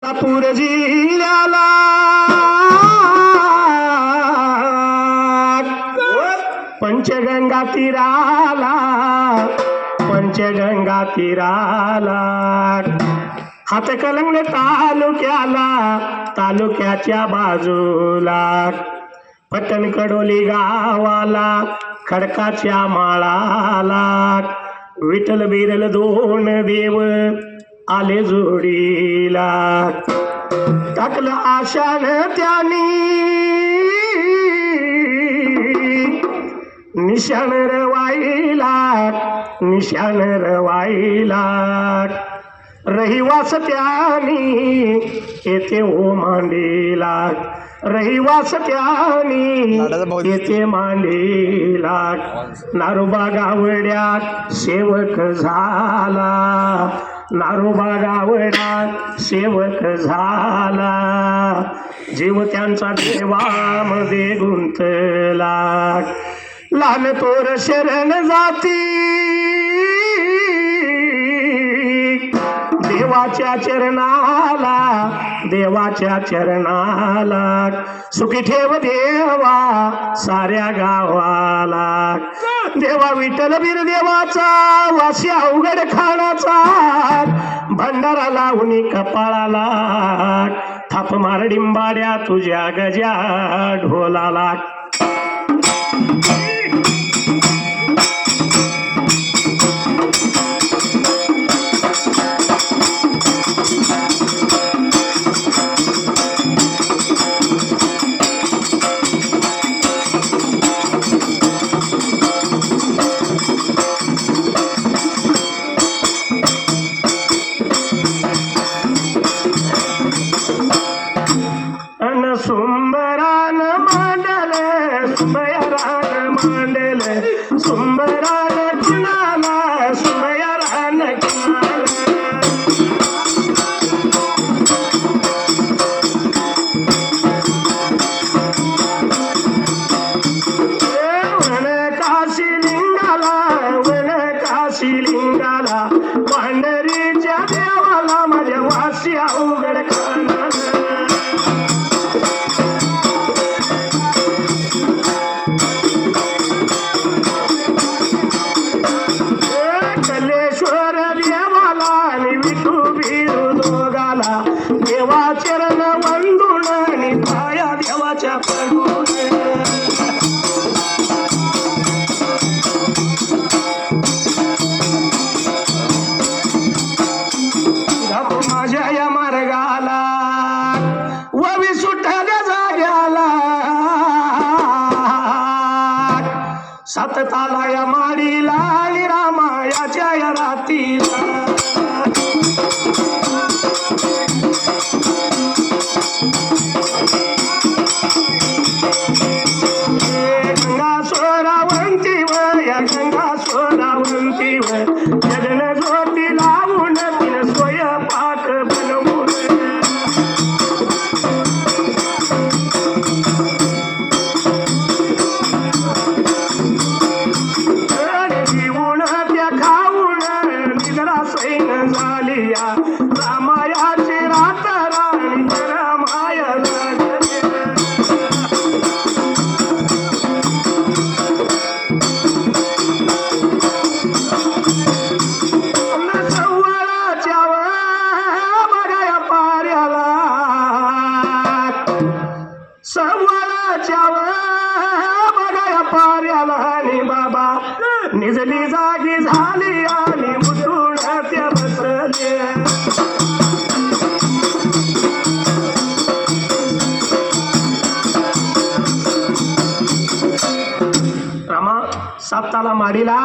अपूर जिल्ह्याला पंचगंगा तीराला पंचगंगा तीराला हातकलंगले तालुक्याला तालुक्याच्या बाजूला पट्टण कडोली गावाला खडकाच्या माळाला विठ्ठल बिरल दोन देव आले जोडीला टाकलं आशान त्यानी निशाण रवाईला निशाण रवाईला रहिवास त्यानी येथे ओ मांडीला रहिवास त्यानी येथे मांडीला नारोबा गावड्यात सेवक झाला नारोबा गावड्यात सेवक झाला जीव त्यांचा देवामध्ये गुंतला लहान तोर शरण जाती देवाच्या चरणाला देवाच्या चरणाला सुखी ठेव देवा साऱ्या गावाला देवा विठ्ठल बीर देवाचा वासी अवघड खानाचा भंडारा लावणी कपाळाला थाप मार डिंबाड्या तुझ्या गजा ढोलाला सुंबरान मांडले सुंबरान मांडले सुंबरान किनाला सुंबरान किनाला वन काशी लिंगाला वांडरीच्या देवाला माझ्या वासी अवघड खाना देवा चरण वंदुण आणि पाया देवाच्या पडून माझ्या या मार्गाला ववी सुटल्या जाग्याला सातताला या माडीला आणि रामायाच्या या रातीला गंगा सोनावंती जगन ज्योती लावून तिन स्वयंपाक बनवून जीवन त्या खाऊन निद्रा सैन झाली रामायाची रात राणी रामाय बघाया पार्याला आणि बाबा निजली जागी झाली आणि मुठून त्या बसले रामा साप्ताला माडीला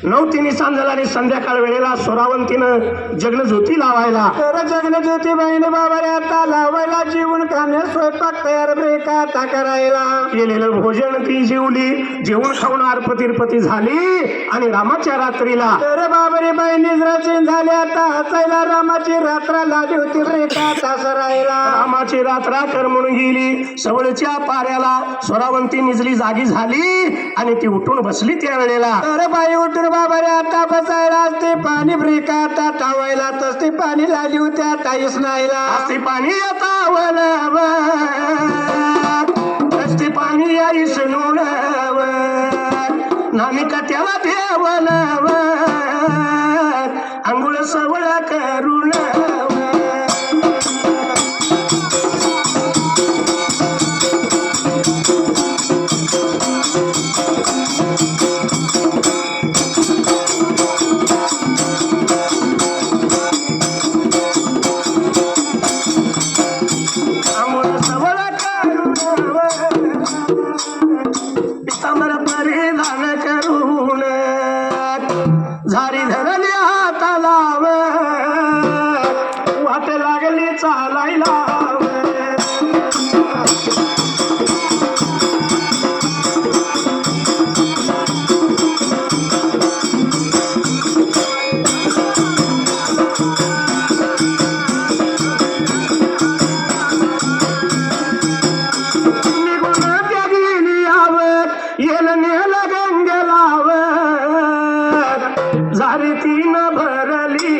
नवतीने सांजला आणि संध्याकाळ वेळेला सोरावंतीनं जगन ज्योती लावायला तर जगन ज्योतिबाईने बाबा आता लावायला जीवन खाणे स्वयंपाक तयार बेका आता करायला केलेलं भोजन ती जेवली जेवण खाऊन आरपतिरपती झाली आणि रामाच्या रात्रीला तर बाबारे बाई निद्राचीन झाले आता हसायला रामाची रात्र लाली होती बेका आता तास राहिला. रामाची रात्र करमून गेली. सवळच्या पाऱ्याला स्वरावंती निजली, जागी झाली आणि ती उठून बसली त्या वेळेला. तर बाई उठून बाबा रे आता बसायला असते पाणी ब्रेका आता टावायला तसते पाणी लागली होत्या ताईस नाहीला. असते पाणी आता असते पाणी आईस नामी का त्याला देवलव अंघोळ सवळ करून झारी धरली हाताला वाट लागली चालायला. निघून त्या गेली आवत येल नेल गंगेलावर झारी तीन भरली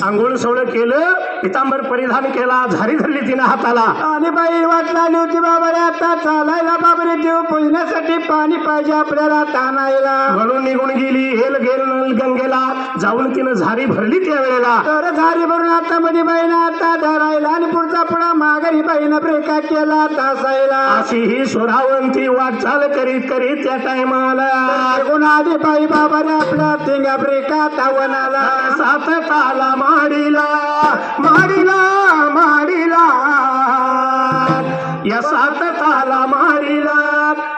आंघोळ सोळ केलं, पितांबर परिधान केला, झारी धरली तिनं हाताला. आणि बाई वाट लागली होती बाबा रे आता चालायला. बाबा रे देव पुजण्यासाठी पाणी पाहिजे आपल्याला तानायला. म्हणून निघून गेली. हेल गेल गंगेला जाऊन तिनं झारी भरली त्या वेळेला. तर झारी भरून आता मध्ये बाईनं आता धरायला आणि पुढचा पुढा माघारी बाईनं ब्रेका केला तासायला. अशी ही सोरावंती वाटचाल करीत करीत त्या टायमाला आधी बाई बाबा रे आपला तिंगा ब्रेका तावनाला. सात ताला माडीला माडीला माडीला या सात ताला माडीला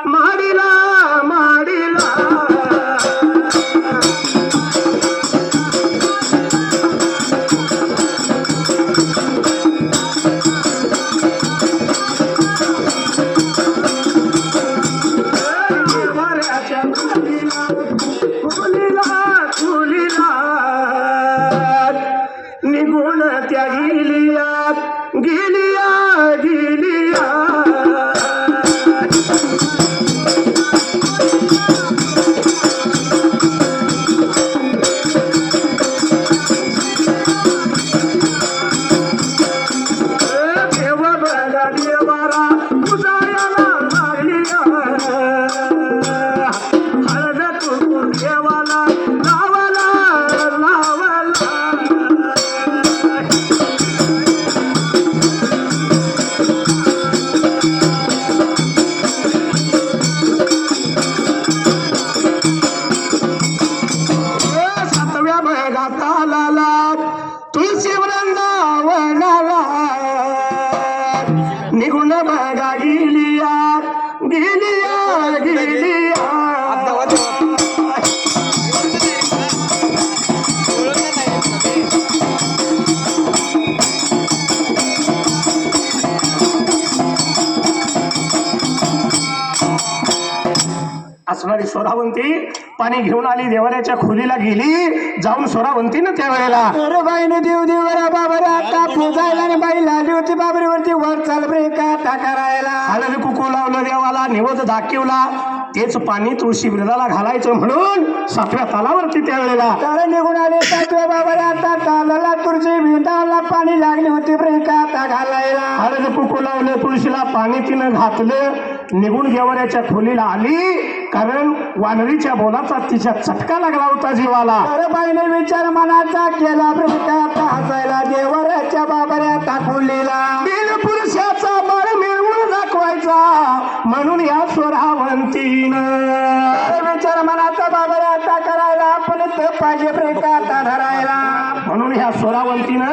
माडीला माडीला निघून त्या गेलिया गेलिया गेलिया. देव बघा देवारा उजायाला लागलिया हळद कुंकू देवाला लावाला लावाला. सातव्या भागात आला तुळशी वृंदावनाला निघून बघा गेलिया गेलिया गेलिया. असणारी सोरावंती पाणी घेऊन आली. देवाऱ्याच्या खोलीला गेली. जाऊन सोरावंतीनं त्या वेळेला अरे बाईने देव देवरा बाबा रे आता पूजायला आणि बाई लागली होती बाबरीवरती वर चाल ब्रेका आता करायला. हळद कुकू लावलं देवाला, निवद दाखवला. तेच पाणी तुळशी वृंदाला घालायचं म्हणून सातव्या तालावरती त्या वेळेला तर निघून आले सातव्या बाबा रे आता तालाला तुळशी भिंताला पाणी लागली होती ब्रेका आता घालायला. हळद कुकू लावलं, तुळशीला पाणी तिनं घातलं. निघून देवाऱ्याच्या खोलीला आली. कारण वानरीच्या बोलाचा तिच्या चटका लागला होता जीवाला. अरे बाईने विचार मनाचा केला ब्रेका आता हसायला. देवराच्या बाबा रे आता खोलीला बिन पुरुषाचा बळ मिळवून दाखवायचा म्हणून या सोरावंतीनं विचार मनाचा बाबा रे आता करायला आपण ते पाहिजे ब्रेका आता धरायला. म्हणून ह्या सोरावंतीनं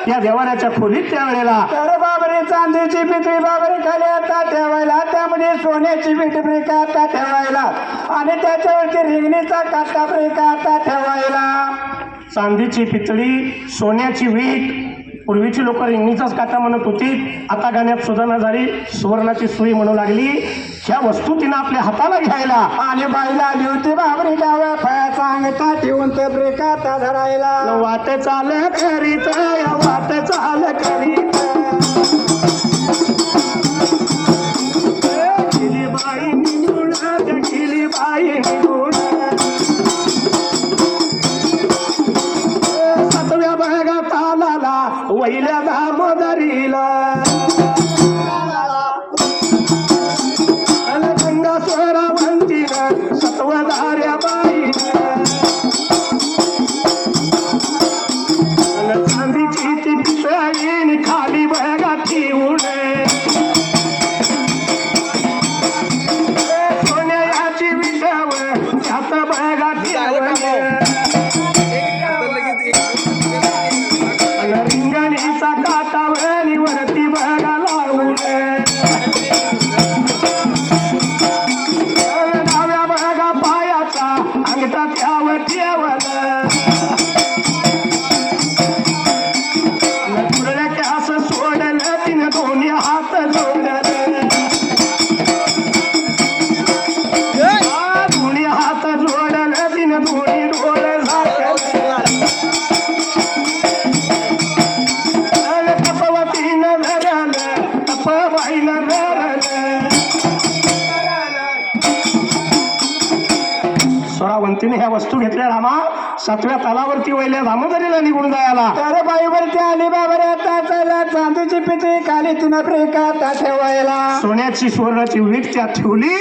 या देवाऱ्याच्या खोलीत त्या वेळेला तर बाबरे चांदीची पितळी बाबरे खाली आता ठेवायला. त्यामध्ये सोन्याची पिठी ब्रेका आता ठेवायला आणि त्याच्यावरती रिंगणीचा काटा ब्रेका आता ठेवायला. चांदीची पितळी, सोन्याची वीट. पूर्वीची लोक रिंगणीचाच काटा म्हणत होती, आता गाण्यात सुधारणा झाली, सुवर्णाची सुई म्हणू लागली. ह्या वस्तू तिनं आपल्या हाताला घ्यायला आणि बाईला आली होती बाबरी डाव्या पायाचा अंगठा ठेवून ते ब्रेकात धरायला. वाट चाल करीत, वाट चाल करीत गेली बाई निघून, गेली बाई निघून. सातव्या भागात आला वैल्या दामोदरीला, गंगा स्वरावंतीनं सत्वधाऱ्या बाईनं चांदीची ती पितळी खाली बघा ठेवून, सोन्याची विटाव त्यात बघा ठेवून, रिंगणीचा काटावरी वरती बघा लावून, डाव्या बघा पायाचा अंगठा त्यावर ठेवला. असं सोडलं तिनं दोन्ही हात जोडले, दोन्ही हात जोडले तिनं दोन्ही डोळे झाकले. तपवतीनं धरलं, तपबाईनं धरलं. स्वरावंतीने ह्या वस्तू घेतल्या रामा. सातव्या तालावरती वैल्या दामोदरीला निघून जायला. तर बाईवरती आली बाबऱ्या ताचायला, चांदीची पितळी खाली तिनं ब्रेकात ठेवायला. सोन्याची सुवर्णाची वीट त्यात ठेवली,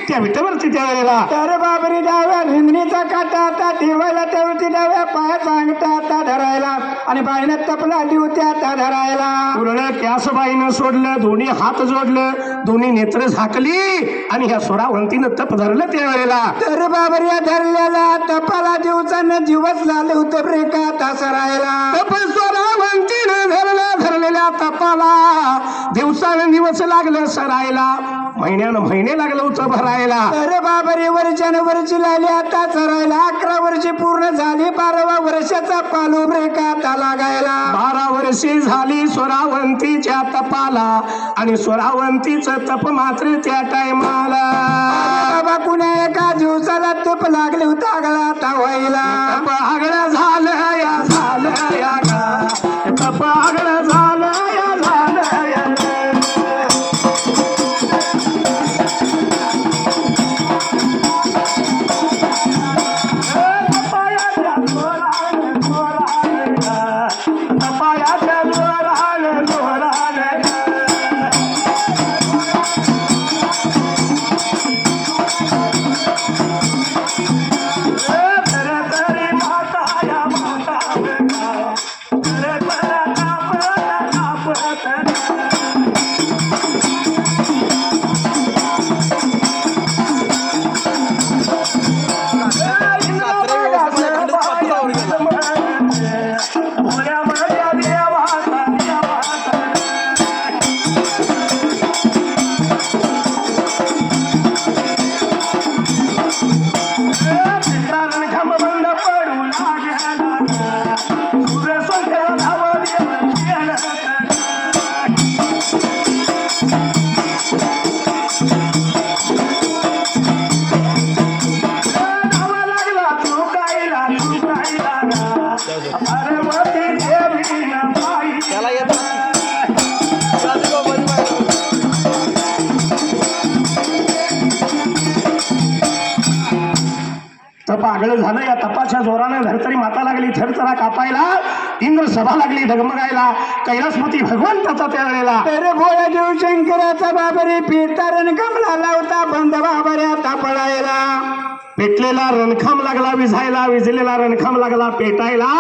त्या विटेवरती त्या वेळेला. तर बाबरी डाव्या रिंगणीचा काटा आता ठेवायला, त्यावरती डाव्या पायाचा अंगठा आता धरायला आणि बाईनं तपला आली होती आता धरायला. उरलं त्यास बाईनं सोडलं, दोन्ही हात जोडलं, दोन्ही नेत्र झाकली आणि ह्या स्वरावंतीनं तप धरलं त्या वेळेला. तर बाबऱ्या धरलेला तपाला दिवसानं दिवस लागले होते ब्रेकात सरायला. तप स्वरावंतीनं धरलेल्या तपाला दिवसानं दिवस लागलं सरायला, महिन्यानं महिने लागलं होतं भरायला. तर बाबरी वर्षानं वर्षी लागली आता सरायला. 11 वर्षे पूर्ण झाली, 12व्या वर्षाचा पालू ब्रेकात लागायला. 12 वर्षे झाली स्वरावंतीच्या तपाला आणि स्वरावंतीचं तप मात्र त्या टायमाला. बाबा कुण्या एका दिवसाला तप लागले होता आगळा तावायला. तप आगळं झालं या झालं या गा, तप आगळं झालं या झालं या. तपायाच्या जोरानं जोरानं गा, तपायाच्या जोरानं जोरानं गा. तरी माता या माता गा, तप आगळ झालं या तपाच्या जोरानं धरतरी माता लागली थरथरा कापायला, इंद्र सभा लागली डगमगायला, कैलासपती भगवंताचा त्या वेळेला. तर भोळा देव शंकराचा बाबरी पिता रणकमला लावता बंद बाबऱ्या तापडायला. पेटलेला रणखाम लागला विझायला, विझलेला रणखाम लागला पेटायला.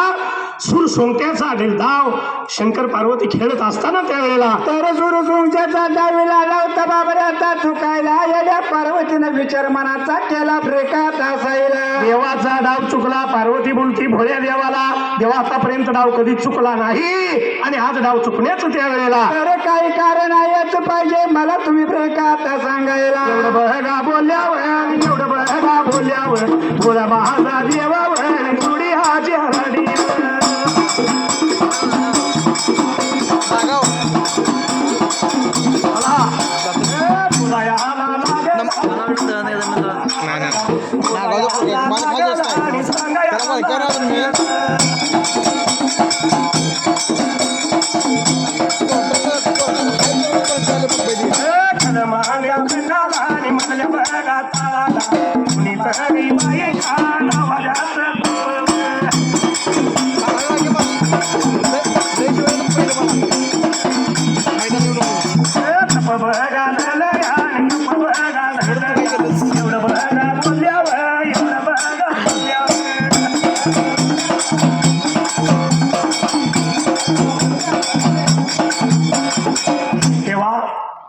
सूर सोंगट्याचा डाव शंकर पार्वती खेळत असताना त्यावेळेला. तर सूर सोंगट्याचा डावीला लावता बाबऱ्याचा चुकायला. येड्या पार्वतीनं विचार मनाचा केला ब्रेकात असायला. देवाचा डाव चुकला, पार्वती बोलती भोळ्या देवाला, देवा आतापर्यंत डाव कधी चुकला नाही आणि आज डाव चुकण्याचं त्यावेळेला. तर काही कारण आहेच पाहिजे मला तुम्ही ब्रेकात सांगायला. एवढं बघा बोलल्यावर, एवढं बघा बोलल्यावर, भोळा माझा देवावर, जुडी हाजी हरडी.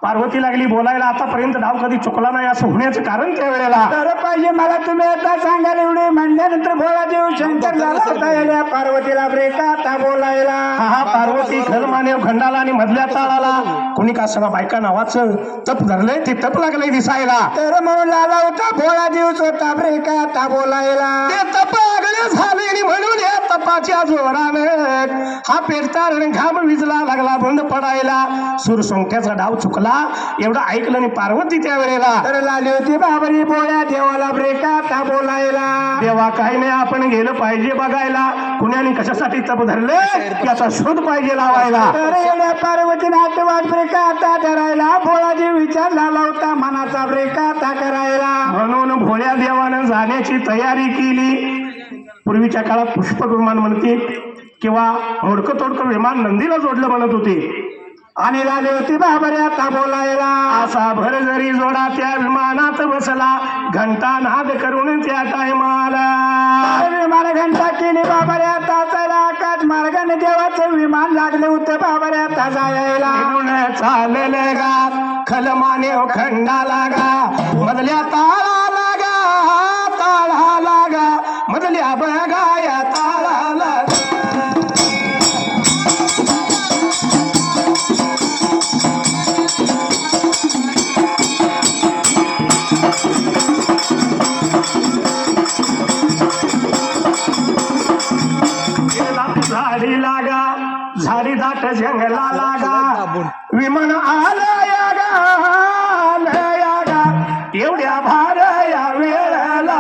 पार्वती लागली बोलायला आतापर्यंत डाव कधी चुकला नाही असं होण्याचं कारण त्यावेळेला तर पाहिजे मला तुम्ही आता सांगायला एवढे म्हणल्यानंतर भोळा देव शंकर झाला होता येड्या पार्वतीला ब्रेका आता बोलायला. हा पार्वती खलमानेव खंडाला आणि मधल्या ताळाला कोणी का सगळा बायका नावाचं तप धरलंय ते तप लागलंय दिसायला. तर म्हणून आला होता भोळा दिवस होता ब्रेका आता बोलायला. ते तप आगळे झाले आणि म्हणून या तपाच्या जोरानं हा पेटता रण घाम विजला लागला बंद पडायला. सुरसंख्याचा डाव चुकला एवढं ऐकलं आणि पार्वती त्यावेळेला तर लाली होती बाबरी भोळ्या देवाला ब्रेका आता बोलायला. देवा काही नाही आपण गेलं पाहिजे बघायला कुण्याने कशासाठी तप धरले याचा शोध पाहिजे लावायला. तर येड्या पार्वतीने आठवाट ब्रेका आता धरायला. भोळा देव विचार झाला होता मनाचा ब्रेका आता करायला. म्हणून भोळ्या देवानं जाण्याची तयारी केली. पूर्वीच्या काळात पुष्पक विमान म्हणते किंवा मोडकं तोडकं विमान नंदीला जोडलं म्हणत होते. आणि झाली होती बाबरी आता बोलायला. असा भर जरी जोडा त्या विमानात बसला घंटा नाद करून त्या टायमाला विमान घंटा केली बाबरी आता चला. आकाश मार्गाने देवाचं विमान लागलं होतं बाबरी आता जायला. निघून चालले गा खलमाने खंडा लागा मधल्या ताळा लागा मधल्या बघाया ताळा लागा. झाडी लागा झाडी दाट जंगला लागा विमान आलया गा एवढ्या भार या वेळेला.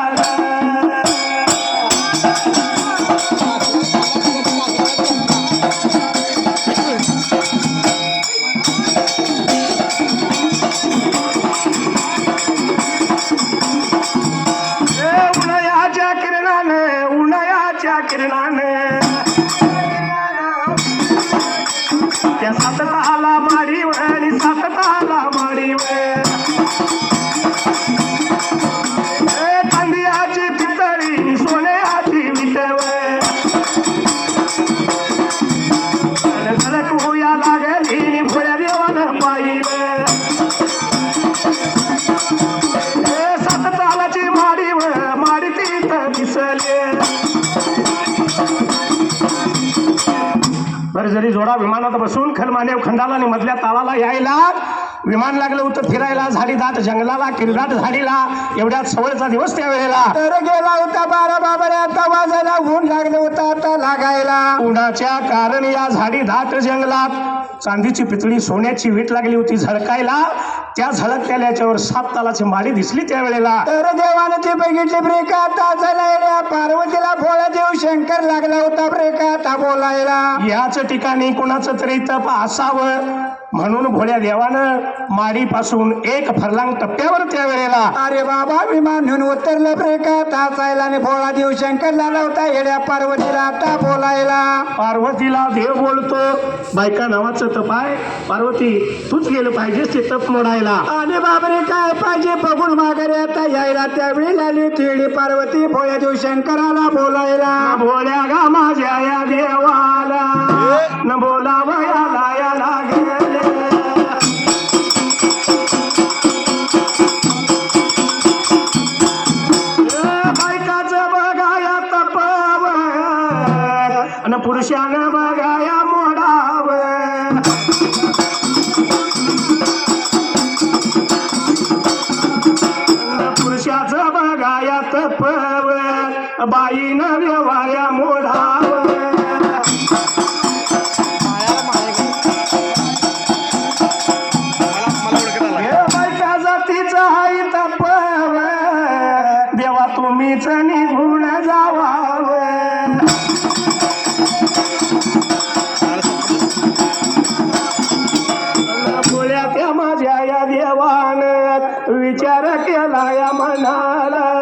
उन्हाळ्याच्या किरणाने त्या सातताला माडीवर आणि सातताला माडीवर तांदळाची पितळी सोन्याची विटवर झलक होया लागली भोळ्या देवानं पाहिलं. साततालाची माडीवर माडी तिथं दिसले. बरं जरी जोडा विमानात बसून खलमानेव खंडाला आणि मधल्या ताळाला यायला. विमान लागलं होतं फिरायला झाडी दाट जंगलाला किरदाट झाडीला एवढ्यात सवयचा दिवस त्यावेळेला. तर गेला होता बारा बाबऱ्या आता वाजायला. ऊन लागलं होतं आता लागायला. उन्हाच्या कारण या झाडी दाट जंगलात चांदीची पितळी सोन्याची वीट लागली होती झळकायला. त्या झळकल्याच्यावर 7 तालाची माडी दिसली त्यावेळेला. तर देवानं ते बघितले ब्रेका आता चालायला. पार्वतीला भोळा देव शंकर लागला होता ब्रेका आता बोलायला. याच ठिकाणी कुणाचं तरी तप असावं म्हणून भोळ्या देवानं माडीपासून 1 फरलांग टप्प्यावर त्यावेळेला अरे बाबा विमान घेऊन उतरलं ब्रेका आता चायला. आणि भोळा देव शंकर लागला होता येड्या पार्वतीला आता बोलायला. पार्वतीला देव बोलतो बायका नावाचं तप आहे पार्वती तूच गेलं पाहिजेस ते तप मोडायला. आणि बाबरे काय पाहिजे बघून माघारी आता यायला. त्यावेळी लागली तिळी पार्वती भोळ्या देव शंकराला बोलायला. भोळ्या गा माझ्या या देवाला न बोलावयाला या लागले. बायकाचं बघाया तपवर आणि पुरुषानं बघाया मोडावर. पुरुषाचं बघाया तपवर बाईनं व्यवहाया मोडावर. बायका जातीचं हाय तपवर देवा तुम्हीच निघून जावावं. भोळ्या त्या माझ्या या देवानं विचार केला या मनाला.